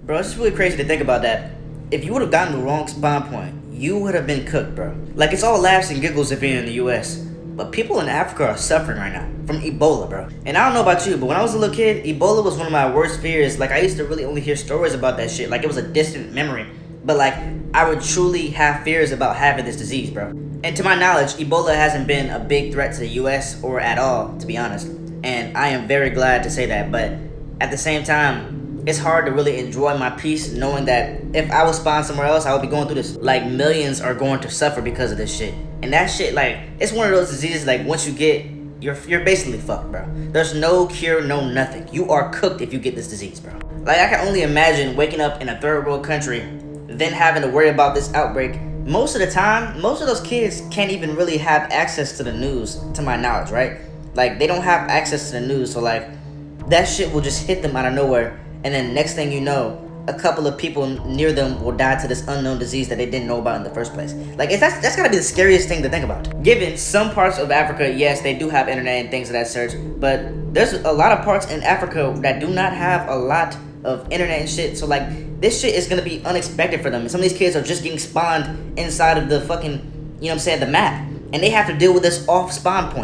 Bro, it's just really crazy to think about that. If you would have gotten the wrong spawn point, you would have been cooked, bro. Like, it's all laughs and giggles if you're in the US, but people in Africa are suffering right now from Ebola, bro. And I don't know about you, but when I was a little kid, Ebola was one of my worst fears. Like, I used to really only hear stories about that shit. Like, it was a distant memory. But, like, I would truly have fears about having this disease, bro. And to my knowledge, Ebola hasn't been a big threat to the US or at all, to be honest. And I am very glad to say that, but at the same time, it's hard to really enjoy my peace knowing that if I was spawned somewhere else, I would be going through this. Like, millions are going to suffer because of this shit. And that shit, like, it's one of those diseases, like, once you get, you're basically fucked, bro. There's no cure, no nothing. You are cooked if you get this disease, bro. Like, I can only imagine waking up in a third world country, then having to worry about this outbreak. Most of the time, most of those kids can't even really have access to the news, to my knowledge, right? Like, they don't have access to the news, so, like, that shit will just hit them out of nowhere. And then next thing you know, a couple of people near them will die to this unknown disease that they didn't know about in the first place. Like, that's gotta be the scariest thing to think about. Given some parts of Africa, yes, they do have internet and things of that sort, but there's a lot of parts in Africa that do not have a lot of internet and shit. So, like, this shit is gonna be unexpected for them. And some of these kids are just getting spawned inside of the fucking, you know what I'm saying, the map. And they have to deal with this off spawn point.